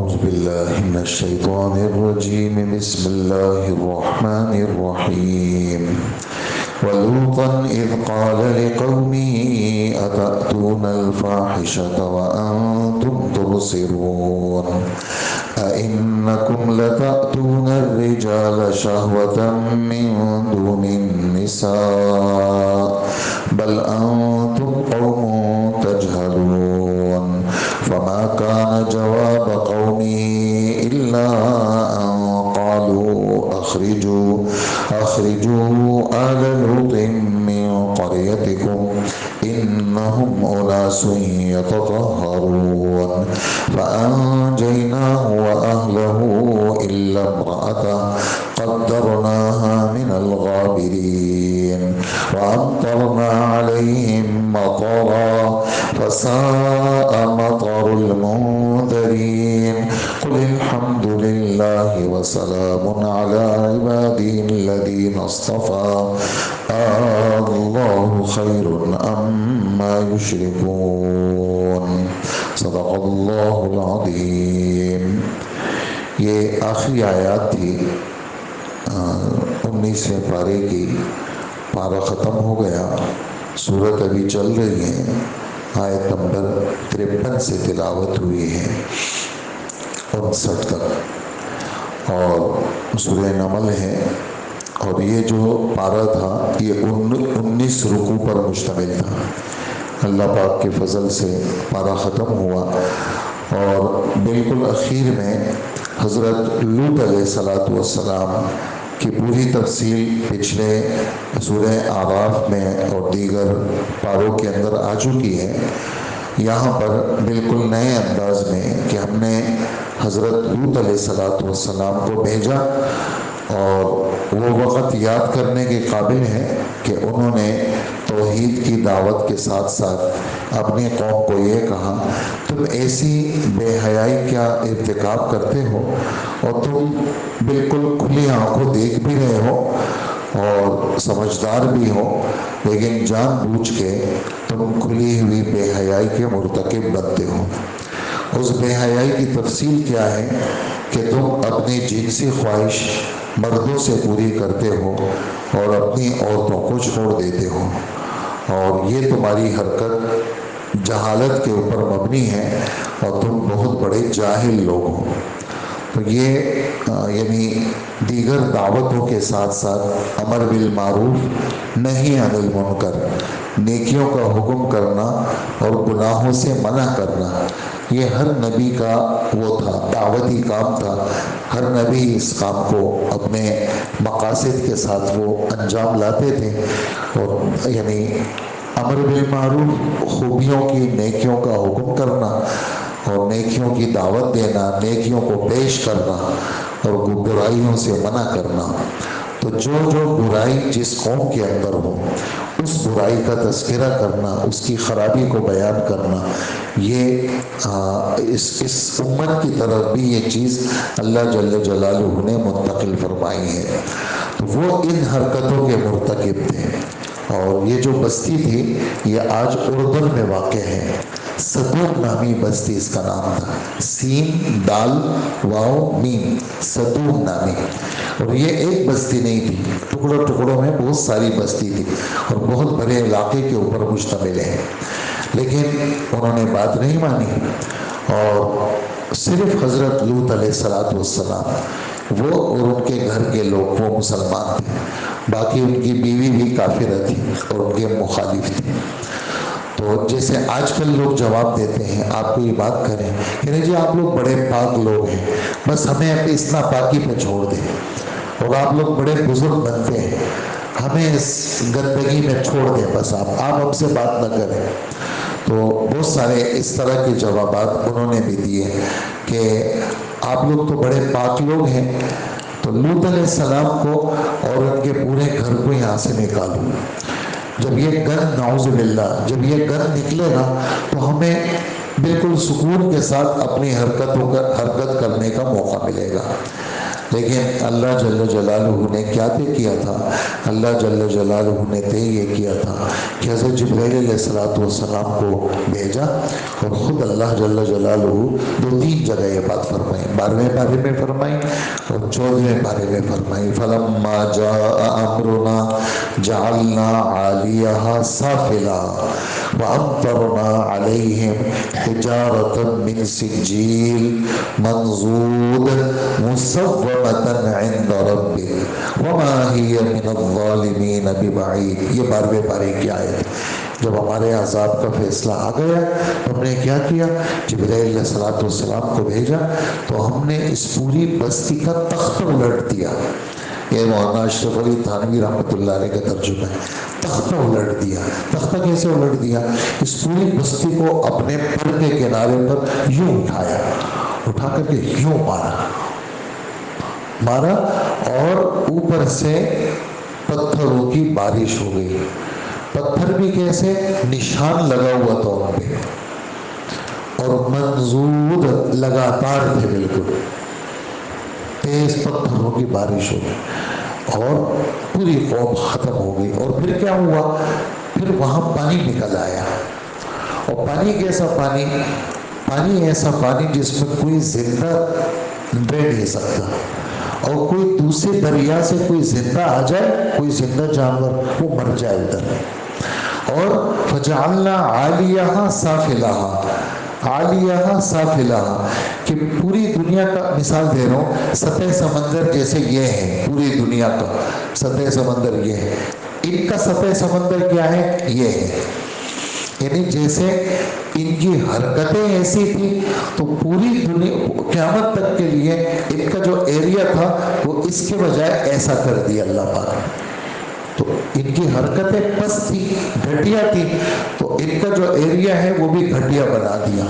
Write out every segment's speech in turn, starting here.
أعوذ بالله من الشيطان الرجيم بسم الله الرحمن الرحيم ولوطا إذ قال لقومه أتأتون الفاحشة وأنتم تبصرون أئنكم لتأتون الرجال شهوة من دون النساء بل أنتم قوم تجهلون فما كان جواب قومه إلا أن قالوا أخرجوا آل لوط من قريتكم إنهم أناس يتطهرون فأنجيناه وأهله إلا امرأته قدرناها من الغابرين وأمطرنا عليهم مطرا فساء مطر المنذرين قل الحمد لله وسلام على عباده الذين اصطفى الله خير أما يشركون صدق اللہ العظیم۔ یہ آخری آیات تھی 19ویں پارے کی۔ پارہ ختم ہو گیا، سورت ابھی چل رہی ہے، آیت نمبر 53 سے تلاوت ہوئی ہے 59 تک، اور سورہ نمل ہے۔ اور یہ جو پارہ تھا یہ 19 رکوع پر مشتمل تھا۔ اللہ پاک کے فضل سے پارہ ختم ہوا، اور بالکل اخیر میں حضرت لوط علیہ السلام کی پوری تفصیل پچھلے سورہ اعراف میں اور دیگر پاروں کے اندر آ چکی ہے۔ یہاں پر بالکل نئے انداز میں کہ ہم نے حضرت لوط علیہ السلام کو بھیجا، اور وہ وقت یاد کرنے کے قابل ہے کہ انہوں نے توحید کی دعوت کے ساتھ ساتھ اپنی قوم کو یہ کہا، تم ایسی بے حیائی کیا ارتکاب کرتے ہو، اور تم بالکل کھلی آنکھوں دیکھ بھی رہے ہو اور سمجھدار بھی ہو، لیکن جان بوجھ کے تم کھلی ہوئی بے حیائی کے مرتکب بنتے ہو۔ اس بے حیائی کی تفصیل کیا ہے کہ تم اپنی جنسی خواہش مردوں سے پوری کرتے ہو اور اپنی عورتوں کو چھوڑ دیتے ہو، اور یہ تمہاری حرکت جہالت کے اوپر مبنی ہے، اور تم بہت بڑے جاہل لوگ ہو۔ تو یہ یعنی دیگر دعوتوں کے ساتھ ساتھ امر بالمعروف نہی عن المنکر، نیکیوں کا حکم کرنا اور گناہوں سے منع کرنا، یہ ہر نبی کا وہ تھا، دعوتی کام تھا۔ ہر نبی اس کام کو اپنے مقاصد کے ساتھ وہ انجام لاتے تھے، اور یعنی امر بالمعروف خوبیوں کی، نیکیوں کا حکم کرنا اور نیکیوں کی دعوت دینا، نیکیوں کو پیش کرنا اور برائیوں سے منع کرنا۔ تو جو برائی جس قوم کے اندر ہو اس برائی کا تذکرہ کرنا، اس کی خرابی کو بیان کرنا، یہ اس امت کی طرف بھی یہ چیز اللہ جل جلالہ نے منتقل فرمائی ہے۔ تو وہ ان حرکتوں کے مرتکب تھے، اور یہ جو بستی تھی یہ آج اردن میں واقع ہے۔ صدوم نامی بستی اس کا نام تھا، سین دال واو میم، صدوم نامی۔ اور یہ ایک بستی نہیں تھی، ٹکڑوں ٹکڑوں میں بہت ساری بستی تھی، اور بہت بڑے علاقے کے اوپر مشتمل ہے، لیکن انہوں نے بات نہیں مانی، اور صرف حضرت لوط علیہ السلام وہ اور ان کے گھر کے لوگ وہ مسلمان تھے، باقی ان کی بیوی بھی کافرہ تھی اور ان کے مخالف تھی۔ تو جیسے آج کل لوگ جواب دیتے ہیں، آپ کوئی بات کریں کہ نہیں جی آپ لوگ بڑے پاک لوگ ہیں، بس ہمیں اس ناپاکی پہ چھوڑ دیں، اور آپ لوگ بڑے بزرگ بنتے ہیں، ہمیں اس گندگی میں چھوڑ دیں، بس آپ ہم سے بات نہ کریں۔ تو بہت سارے اس طرح کے جوابات انہوں نے بھی دیے کہ آپ لوگ تو بڑے پاک لوگ ہیں، تو لوط علیہ السلام کو اور ان کے پورے گھر کو یہاں سے نکالو۔ جب یہ گند، نعوذ باللہ، جب یہ گند نکلے گا تو ہمیں بالکل سکون کے ساتھ اپنی حرکت کرنے کا موقع ملے گا۔ لیکن اللہ جل جلالہ نے کیا طے کیا تھا؟ اللہ جل جلالہ نے طے یہ کیا تھا کہ حضرت جبرائیل علیہ السلام کو بھیجا، اور خود اللہ جل جلالہ 2-3 جگہ یہ بات فرمائی، 12ویں پارے میں فرمائی اور 14ویں پارے میں فرمائی۔ فلما جاء امرنا جعلنا عالیہا سافلا وامطرنا علیہم حجارۃ من سجیل منضود مصومۃ عند ربک وما ہی من الظالمین ببعید۔ یہ 12ویں پارے کی آیت۔ جب ہمارے عذاب کا فیصلہ آ گیا تو ہم نے کیا کیا؟ جبرائیل علیہ السلام کو بھیجا، تو ہم نے اس پوری بستی کا تختہ الٹ دیا۔ یہ مولانا اشرف علی تھانوی رحمۃ اللہ علیہ کا ترجمہ ہے، تختہ الٹ دیا۔ تختہ کیسے الٹ دیا؟ اس پوری بستی کو اپنے پر کے کنارے پر یوں اٹھایا، اٹھا کر کے یوں مارا اور اوپر سے پتھروں کی بارش ہو گئی۔ پتھر بھی کیسے؟ نشان لگا ہوا تھا ان پہ، اور منضود لگاتار تھے، بالکل تیز پتھروں کی بارش ہو گئی اور پوری قوم ختم ہو گئی۔ اور پھر کیا ہوا؟ پھر وہاں پانی نکل آیا، اور پانی کیسا پانی؟ پانی ایسا پانی جس میں کوئی زندہ رہ نہیں سکتا، اور کوئی دوسرے دریا سے کوئی زندہ آ جائے، کوئی زندہ جانور، وہ مر جائے ادھر۔ اور فجعلنا عالیہا سافلہا، عالیہا سافلہا، کہ پوری دنیا کا مثال دے رہا ہوں، سطح سمندر جیسے یہ ہے، پوری دنیا کا سطح سمندر یہ ہے، ان کا سطح سمندر کیا ہے؟ یہ ہے۔ یعنی جیسے ان کی حرکتیں ایسی تھی تو پوری دنیا قیامت تک کے لیے ان کا جو ایریا تھا وہ اس کے بجائے ایسا کر دیا اللہ پاک نے۔ تو ان کی حرکتیں پست تھی، گھٹیا تھی، تو ان کا جو ایریا ہے وہ بھی گھٹیا بنا دیا،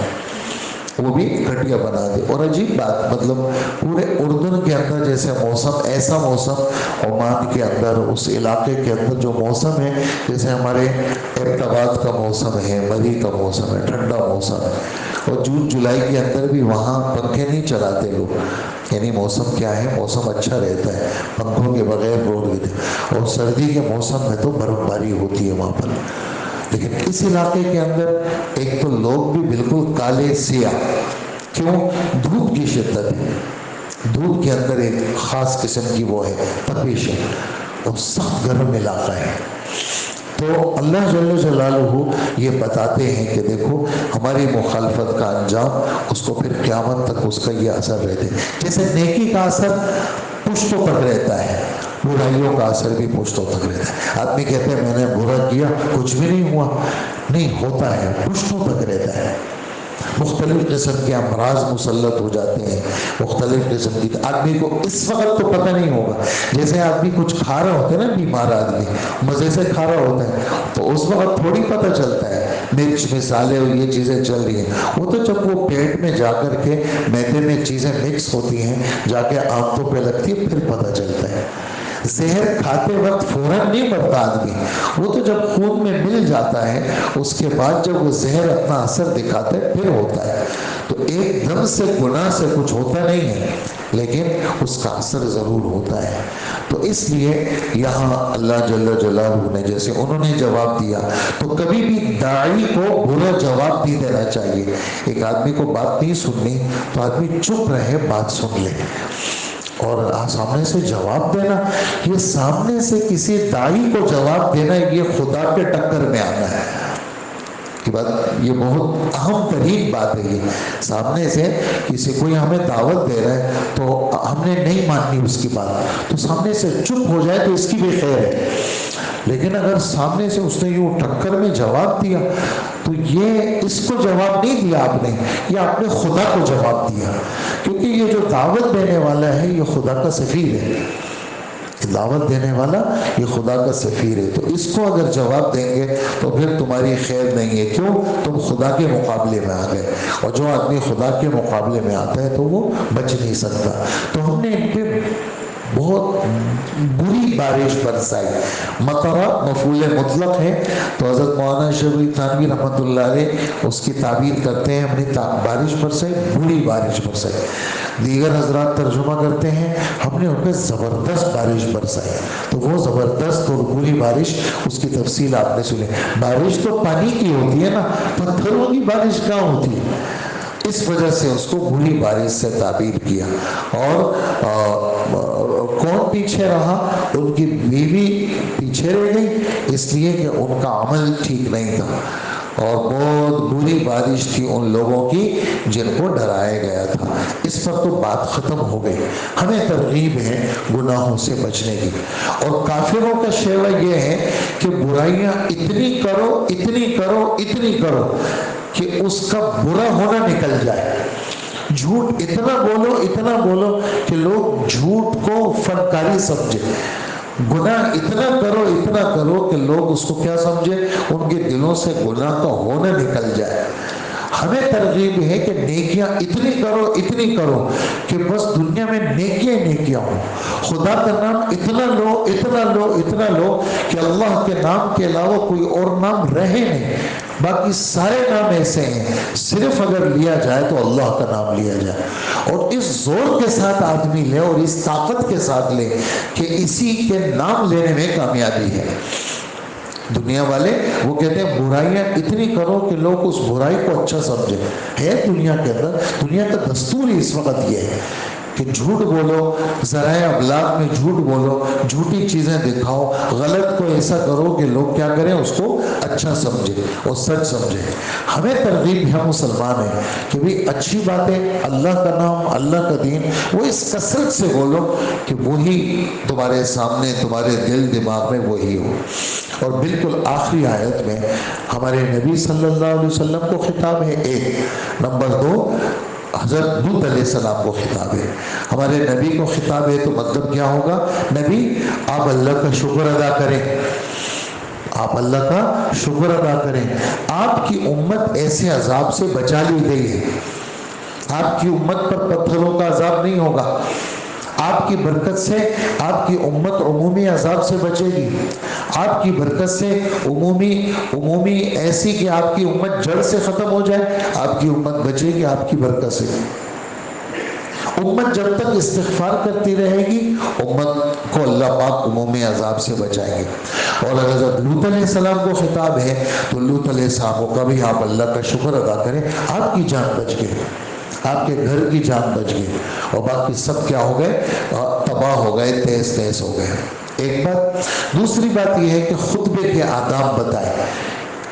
وہ بھی گھٹیا بنا دیا۔ اور عجیب بات، مطلب پورے اردن کے اندر جیسے موسم، ایسا موسم عمان کے اندر، اس علاقے کے اندر جو موسم ہے، جیسے ہمارے ابتباد کا موسم ہے، مری کا موسم ہے، ٹھنڈا موسم ہے، اور جون جولائی کے اندر بھی وہاں پنکھے نہیں چلاتے لوگ، یعنی موسم کیا ہے؟ موسم اچھا رہتا ہے، پنکھوں کے بغیر روڈ بھی، اور سردی کے موسم میں تو برف باری ہوتی ہے وہاں پر۔ لیکن اس علاقے کے اندر ایک تو لوگ بھی بالکل کالے سیاہ، کیوں؟ دھوپ کی شدت ہے، دھوپ کے اندر ایک خاص قسم کی وہ ہے تپش ہے، اور سخت گرم علاقہ ہے۔ تو اللہ جل جلالہ یہ بتاتے ہیں کہ دیکھو ہماری مخالفت کا انجام، اس کو پھر قیامت تک اس کا یہ اثر رہتے، جیسے نیکی کا اثر پشتوں تک رہتا ہے، برائیوں کا اثر بھی پشتوں تک رہتا ہے۔ آدمی کہتے ہیں میں نے برا کیا، کچھ بھی نہیں ہوا، نہیں ہوتا ہے، پشتوں تک رہتا ہے۔ مختلف قسم کے امراض مسلط ہو جاتے ہیں، مختلف قسم کی، آدمی کو اس وقت تو پتہ نہیں ہوگا، جیسے آدمی کچھ کھا رہا ہوتا ہے نا، بیمار آدمی مزے سے کھا رہا ہوتا ہے تو اس وقت تھوڑی پتہ چلتا ہے مرچ مسالے اور یہ چیزیں چل رہی ہیں، وہ تو جب وہ پیٹ میں جا کر کے معدے میں چیزیں مکس ہوتی ہیں، جا کے آنتوں پہ لگتی ہے، پھر پتہ چلتا ہے۔ زہر کھاتے وقت فوراً نہیں مرتا آدمی، وہ تو جب خون میں مل جاتا ہے اس کے بعد جب وہ زہر اپنا اثر دکھاتا ہے پھر ہوتا ہے۔ تو ایک دم سے گناہ سے کچھ ہوتا نہیں ہے، لیکن اس کا اثر ضرور ہوتا ہے۔ تو اس لیے یہاں اللہ جل جلالہ نے جیسے انہوں نے جواب دیا، تو کبھی بھی داعی کو برا جواب نہیں دینا چاہیے۔ ایک آدمی کو بات نہیں سننی تو آدمی چپ رہے، بات سن لے، اور سامنے سے جواب دینا، یہ سامنے سے کسی داعی کو جواب دینا، یہ خدا کے ٹکر میں آنا ہے کی بات، یہ بہت اہم ترین بات ہے۔ یہ سامنے سے کسی کوئی ہمیں دعوت دے رہا ہے تو ہم نے نہیں ماننی اس کی بات، تو سامنے سے چپ ہو جائے تو اس کی بھی خیر ہے، لیکن اگر سامنے سے اس نے یوں ٹکر میں جواب دیا تو یہ اس کو جواب نہیں دیا آپ نے، یہ آپ نے خدا کو جواب دیا، کیونکہ یہ جو دعوت دینے والا ہے یہ خدا کا سفیر ہے، دعوت دینے والا یہ خدا کا سفیر ہے، تو اس کو اگر جواب دیں گے تو پھر تمہاری خیر نہیں ہے، کیوں؟ تم خدا کے مقابلے میں آ گئے، اور جو آدمی خدا کے مقابلے میں آتا ہے تو وہ بچ نہیں سکتا۔ تو ہم نے ان پہ بہت بری بارش برسائی، مطرہ مفعول مطلق ہے، تو حضرت مولانا شبیر تھانوی رحمۃ اللہ علیہ اس کی تعبیر کرتے ہیں، ہم نے بارش برسائی، بری بارش برسائی۔ دیگر حضرات ترجمہ کرتے ہیں ہم نے ان پہ زبردست بارش برسائی. تو وہ زبردست اور بری بارش، اس کی تفصیل آپ نے سنی. بارش تو پانی کی ہوتی ہے نا، پتھروں کی بارش کہاں ہوتی ہے؟ اس وجہ سے اس کو بری بارش سے تعبیر کیا. اور کون پیچھے رہا؟ ان کی بیوی پیچھے رہ گئی، اس لیے کہ ان کا عمل ٹھیک نہیں تھا، اور بہت بری بارش تھی ان لوگوں کی جن کو ڈرایا گیا تھا. اس پر تو بات ختم ہو گئی. ہمیں ترغیب ہے گناہوں سے بچنے کی. اور کافروں کا شیوہ یہ ہے کہ برائیاں اتنی کرو اتنی کرو اتنی کرو کہ اس کا برا ہونا نکل جائے. جھوٹ اتنا بولو کہ لوگ جھوٹ کو فنکاری سمجھے. گناہ اتنا کرو کہ لوگ اس کو کیا سمجھے؟ ان کے دلوں سے گناہ کا ہونا نکل جائے. ہمیں ترغیب ہے کہ نیکیاں اتنی کرو کہ بس دنیا میں نیکیاں ہوں. خدا کا نام اتنا لو کہ اللہ کے نام کے علاوہ کوئی اور نام رہے نہیں. باقی سارے نام ایسے ہیں، صرف اگر لیا جائے تو اللہ کا نام لیا جائے. اور اس زور کے ساتھ آدمی لے اور اس طاقت کے ساتھ لے کہ اسی کے نام لینے میں کامیابی ہے. دنیا والے وہ کہتے ہیں برائیاں اتنی کرو کہ لوگ اس برائی کو اچھا سمجھے. ہے دنیا کے اندر، دنیا کا دستور ہی اس وقت یہ ہے کہ جھوٹ بولو، ذرائع ابلاغ میں جھوٹ بولو، جھوٹی چیزیں دکھاؤ، غلط کو ایسا کرو کہ لوگ کیا کریں؟ اس کو اچھا سمجھے اور سچ سمجھے. ہمیں ترغیب ہے مسلمان ہیں کہ بھی اچھی باتیں، اللہ کا نام، اللہ کا دین، وہ اس کثرت سے بولو کہ وہی تمہارے سامنے، تمہارے دل دماغ میں وہی ہو. اور بالکل آخری آیت میں ہمارے نبی صلی اللہ علیہ وسلم کو خطاب ہے. 1 نمبر 2 حضرت لوط علیہ السلام کو خطاب ہے. ہمارے نبی کو خطاب ہے تو مطلب کیا ہوگا؟ نبی آپ اللہ کا شکر ادا کریں، آپ اللہ کا شکر ادا کریں. آپ کی امت ایسے عذاب سے بچا لی گئی ہے. آپ کی امت پر پتھروں کا عذاب نہیں ہوگا. آپ کی برکت سے آپ کی امت عمومی عذاب سے بچے گی. آپ کی برکت سے عمومی ایسی کہ آپ کی امت جڑ سے ختم ہو جائے، آپ کی امت بچے گی آپ کی برکت سے. امت جب تک استغفار کرتی رہے گی، امت کو اللہ پاک عمومی عذاب سے بچائیں گے. اور حضرت لوط علیہ السلام کو خطاب ہے تو لوط علیہ السلام کا بھی آپ اللہ کا شکر ادا کریں. آپ کی جان بچ گئی، آپ کے گھر کی جان بچ گئی، اور باقی سب کیا ہو گئے؟ تباہ ہو گئے، تیز ہو گئے. ایک بات. دوسری بات یہ ہے کہ خطبے کے آداب بتائے.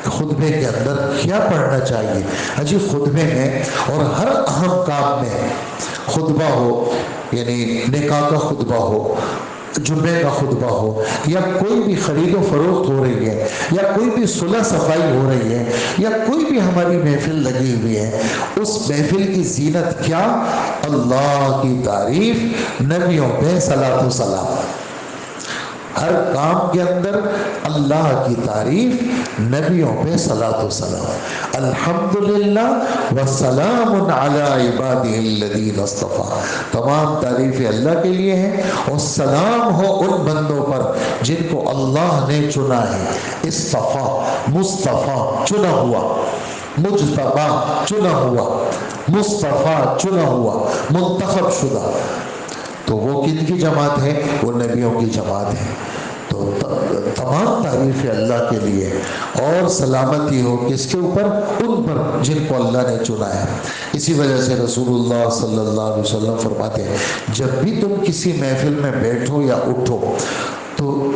خطبے کے اندر کیا پڑھنا چاہیے؟ اجی خطبے میں اور ہر اہم کام میں خطبہ ہو، یعنی نکاح کا خطبہ ہو، جمعے کا خطبہ ہو، یا کوئی بھی خرید و فروخت ہو رہی ہے، یا کوئی بھی صلح صفائی ہو رہی ہے، یا کوئی بھی ہماری محفل لگی ہوئی ہے، اس محفل کی زینت کیا؟ اللہ کی تعریف، نبیوں پہ صلاۃ و سلام. ہر کام کے اندر اللہ کی تعریف، نبیوں پہ صلاۃ و سلام. الحمدللہ والسلام علی عبادہ الذین اصطفیٰ. تمام تعریفیں اللہ کے لیے ہیں، اور سلام ہو ان بندوں پر جن کو اللہ نے چنا ہے. اصطفیٰ، مصطفیٰ چنا ہوا، مجتبی چنا ہوا، مصطفیٰ چنا ہوا، منتخب شدہ. تو وہ کن کی جماعت ہے؟ وہ نبیوں کی جماعت ہے. تو تمام تعریفیں اللہ کے لیے، اور سلامتی ہو کس کے اوپر؟ ان پر جن کو اللہ نے چنا ہے. اسی وجہ سے رسول اللہ صلی اللہ علیہ وسلم فرماتے ہیں جب بھی تم کسی محفل میں بیٹھو یا اٹھو تو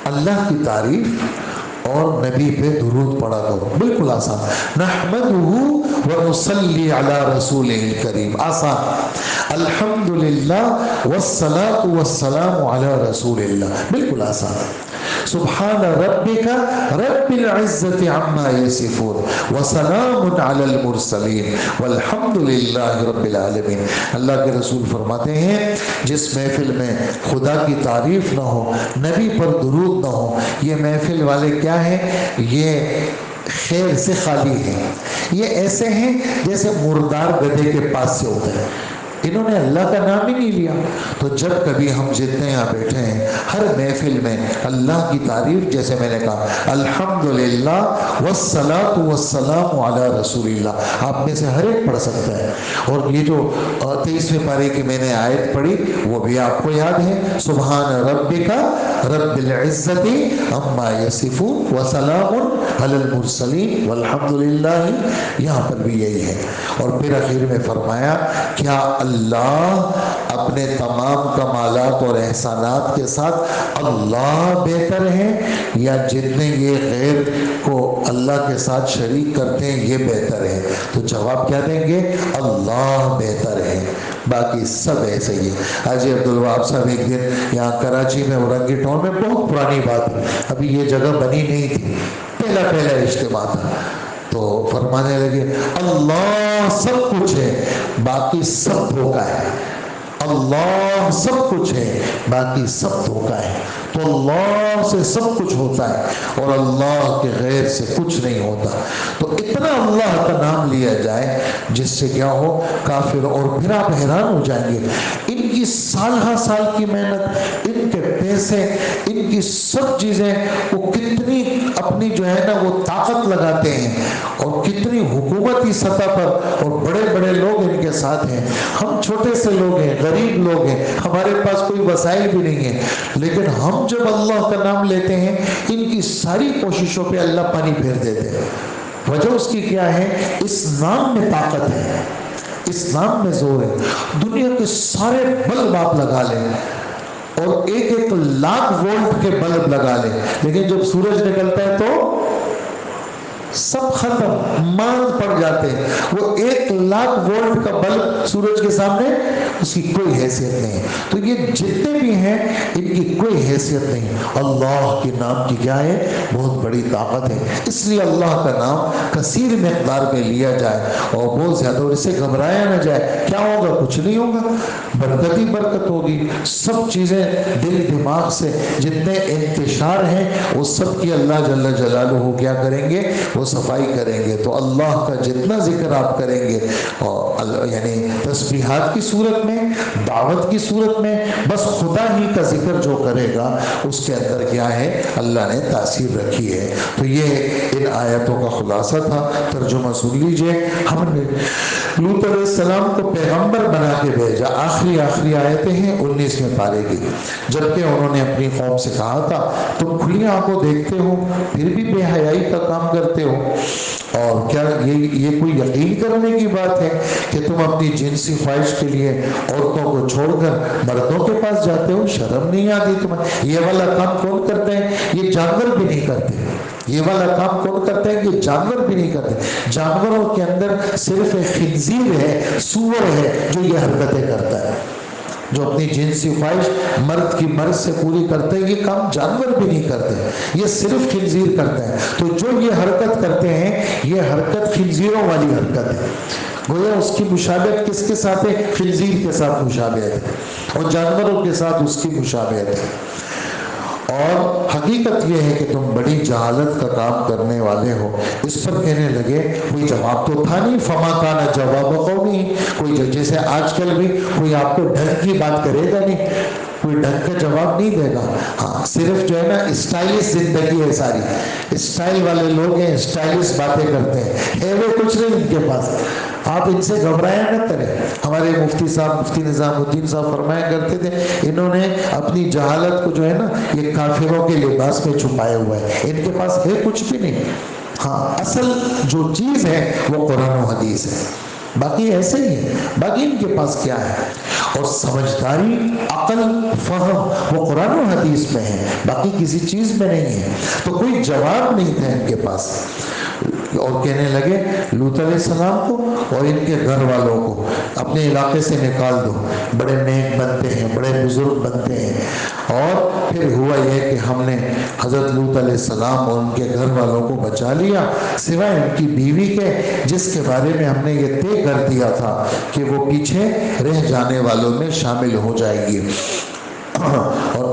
اللہ کی تعریف اور نبی پہ درود پڑھا کرو. بالکل آسان. نحمدہ ونصلی علی رسولہ الکریم. آسان. الحمدللہ والصلاۃ والسلام علی رسول اللہ. بالکل آسان. سبحان ربک رب العزت عما یصفون وسلام علی المرسلین والحمد للہ رب العالمین. اللہ کے رسول فرماتے ہیں جس محفل میں خدا کی تعریف نہ ہو، نبی پر درود نہ ہو، یہ محفل والے کیا ہیں؟ یہ خیر سے خالی ہیں. یہ ایسے ہیں جیسے مردار گدھے کے پاس سے ہوتے ہیں. انہوں نے اللہ کا نام ہی نہیں لیا۔ تو جب کبھی ہم جتنے یہاں بیٹھے ہیں ہر محفل میں اللہ کی تعریف، جیسے میں نے کہا الحمدللہ والصلاۃ والسلام علی رسول اللہ، آپ میں سے ہر ایک پڑھ سکتا ہے۔ اور یہ جو 23ویں پارے کی میں نے آیت پڑھی وہ بھی آپ کو یاد ہے، سبحان ربک رب العزت عما یصفون وسلام علی المرسلین والحمدللہ، یہاں پر بھی یہی ہے۔ اور پھر آخر میں فرمایا کیا اللہ اپنے تمام کمالات اور احسانات کے ساتھ اللہ بہتر ہے، یا جتنے یہ غیر کو اللہ کے ساتھ شریک کرتے ہیں یہ بہتر ہے؟ تو جواب کیا دیں گے؟ اللہ بہتر ہے، باقی سب ایسے ہی ہے۔ حاجی عبدالوہاب صاحب ایک دن یہاں کراچی میں اورنگی ٹاؤن میں، بہت پرانی بات ہے، ابھی یہ جگہ بنی نہیں تھی، پہلا اجتماع تھا، تو فرمانے لگے اللہ سب کچھ ہے باقی سب دھوکہ ہے، اللہ سب کچھ ہے باقی سب دھوکہ ہے۔ تو اللہ سے سب کچھ ہوتا ہے اور اللہ کے غیر سے کچھ نہیں ہوتا۔ تو اتنا اللہ کا نام لیا جائے جس سے کیا ہو کافر، اور پھر آپ حیران ہو جائیں گے ان کی سال ہر سال کی محنت، ان کے پیسے، ان کی سب چیزیں، وہ کتنی اپنی جو ہے نا وہ طاقت لگاتے ہیں، اور کتنی حکومتی سطح پر اور بڑے بڑے لوگ ان کے ساتھ ہیں۔ ہم چھوٹے سے لوگ ہیں، غریب لوگ ہیں، ہمارے پاس کوئی وسائل بھی نہیں ہے، لیکن ہم جب اللہ کا نام لیتے ہیں ان کی ساری کوششوں پہ اللہ پانی پھیر دیتے ہیں۔ وجہ اس کی کیا ہے؟ اس نام میں طاقت ہے، اس نام میں زور ہے۔ دنیا کے سارے بلب آپ لگا لیں اور 1,00,000 وولٹ کے بلب لگا لیں، لیکن جب سورج نکلتا ہے تو سب ختم، ماند پڑ جاتے ہیں۔ وہ 1,00,000 وولٹ کا بلب سورج کے سامنے اس کی کوئی حیثیت نہیں۔ تو یہ جتنے بھی ہیں ان کی کوئی حیثیت نہیں۔ اللہ کے نام کی کیا ہے؟ بہت بڑی طاقت ہے۔ اس لیے اللہ کا نام کثیر مقدار میں لیا جائے اور بہت زیادہ، اور اسے گھبرایا نہ جائے۔ کیا ہوگا؟ کچھ نہیں ہوگا، برکت ہی برکت ہوگی۔ سب چیزیں دل دماغ سے جتنے انتشار ہیں وہ سب کی اللہ جل جلالہ کیا کریں گے؟ وہ صفائی کریں گے۔ تو اللہ کا جتنا ذکر آپ کریں گے، اور یعنی تسبیحات کی صورت میں، دعوت کی صورت میں، بس خدا ہی کا ذکر جو کرے گا اس کے اندر کیا ہے؟ اللہ نے تاثیر رکھی ہے۔ تو یہ ان آیتوں کا خلاصہ تھا۔ ترجمہ سن لیجئے۔ ہم نے لوط علیہ السلام کو پیغمبر بنا کے بھیجا، آخری آیتیں ہیں 19ویں پارے کی۔ جبکہ انہوں نے اپنی قوم سے کہا تھا تم کھلی آنکھوں دیکھتے ہو پھر بھی بے حیائی کا کام کرتے ہو، اور کیا یہ کوئی یقین کرنے کی بات ہے کہ تم اپنی جنسی خواہش کے لیے عورتوں کو چھوڑ کر مردوں کے پاس جاتے ہو؟ شرم نہیں آتی تمہیں؟ یہ والا کام کون کرتے ہیں؟ یہ جانور بھی نہیں کرتے۔ یہ والا کام کون کرتے ہیں؟ یہ جانور بھی نہیں کرتے۔ جانوروں کے اندر صرف ایک خنزیر ہے، سور ہے جو یہ حرکتیں کرتا ہے، جو اپنی جنسی خواہش مرد کی مرد سے پوری کرتے ہیں۔ یہ کام جانور بھی نہیں کرتے، یہ صرف خنزیر کرتے ہیں۔ تو جو یہ حرکت کرتے ہیں یہ حرکت خنزیروں والی حرکت ہے۔ گویا اس کی مشابہت کس کے ساتھ ہے؟ خنزیر کے ساتھ مشابہت ہے، اور جانوروں کے ساتھ اس کی مشابہت ہے۔ اور حقیقت یہ ہے کہ تم بڑی جہالت کا کام کرنے والے ہو۔ اس پر کہنے لگے کوئی جواب تو تھا نہیں، فما کان جواب قومی، کوئی جیسے آج کل بھی کوئی آپ کو ڈھنگ کی بات کرے گا نہیں، کوئی ڈھنگ کا جواب نہیں دے گا۔ ہاں صرف جو ہے نا اسٹائلش زندگی ہے، ساری اسٹائل والے لوگ ہیں، اسٹائلش باتیں کرتے ہیں، ہے وہ کچھ نہیں ان کے پاس۔ آپ ان سے گھبرایا نہ کریں۔ ہمارے مفتی صاحب مفتی نظام الدین صاحب فرمایا کرتے تھے انہوں نے اپنی جہالت کو جو ہے نا یہ کافروں کے لباس میں چھپایا ہوا ہے، ان کے پاس ہے کچھ بھی نہیں۔ ہاں اصل جو چیز ہے وہ قرآن و حدیث ہے، باقی ایسے ہی ہے۔ باقی ان کے پاس کیا ہے؟ اور سمجھداری، عقل، فہم وہ قرآن و حدیث میں ہے، باقی کسی چیز میں نہیں ہے۔ تو کوئی جواب نہیں تھا ان کے پاس، اور کہنے لگے لوط علیہ السلام کو اور ان کے گھر والوں کو اپنے علاقے سے نکال دو، بڑے نیک بنتے ہیں، بڑے بزرگ بنتے ہیں۔ اور پھر ہوا یہ کہ ہم نے حضرت لوط علیہ السلام اور ان کے گھر والوں کو بچا لیا، سوائے ان کی بیوی کے جس کے بارے میں ہم نے یہ طے کر دیا تھا کہ وہ پیچھے رہ جانے والوں میں شامل ہو جائے گی۔ اور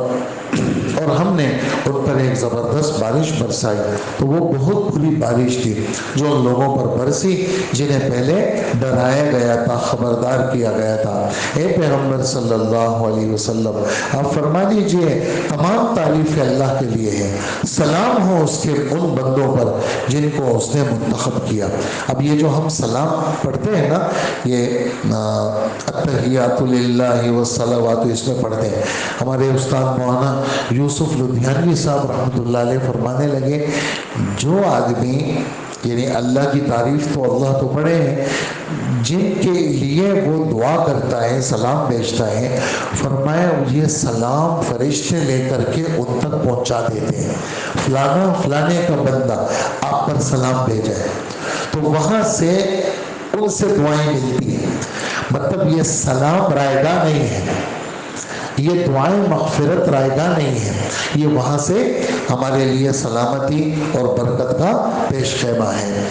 اور ہم نے ان پر ایک زبردست بارش برسائی، تو وہ بہت بری بارش تھی جو ان لوگوں پر برسی جنہیں پہلے ڈرایا گیا تھا، خبردار کیا گیا تھا۔ اے پیغمبر صلی اللہ علیہ وسلم، آپ فرما دیجئے تمام تعریف اللہ کے لیے ہے، سلام ہو اس کے ان بندوں پر جن کو اس نے منتخب کیا۔ اب یہ جو ہم سلام پڑھتے ہیں نا، یہ التحیات للہ والصلوات اس میں پڑھتے ہیں۔ ہمارے استاد مولانا یوسف لدھیانوی صاحب رحمۃ اللہ علیہ فرمانے لگے، جو آدمی یعنی اللہ کی تعریف تو اللہ تو پڑھے ہیں، جن کے لیے وہ دعا کرتا ہے، سلام بھیجتا ہے، فرمایا یہ سلام فرشتے لے کر کے ان تک پہنچا دیتے ہیں، فلانا فلانے کا بندہ آپ پر سلام بھیجا ہے، تو وہاں سے ان سے دعائیں ملتی ہیں۔ مطلب یہ سلام رائے گاہ نہیں ہے، یہ دعائیں مغفرت رائے گاہ نہیں ہے، یہ وہاں سے ہمارے لیے سلامتی اور برکت کا پیش خیمہ ہے۔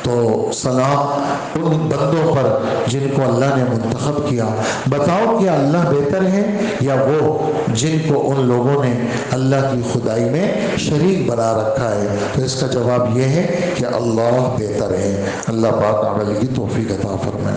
تو سلام ان بندوں پر جن کو اللہ نے منتخب کیا۔ بتاؤ کیا اللہ بہتر ہے یا وہ جن کو ان لوگوں نے اللہ کی خدائی میں شریک بنا رکھا ہے؟ تو اس کا جواب یہ ہے کہ اللہ بہتر ہے۔ اللہ پاک عمل کی توفیق عطا فرمائے۔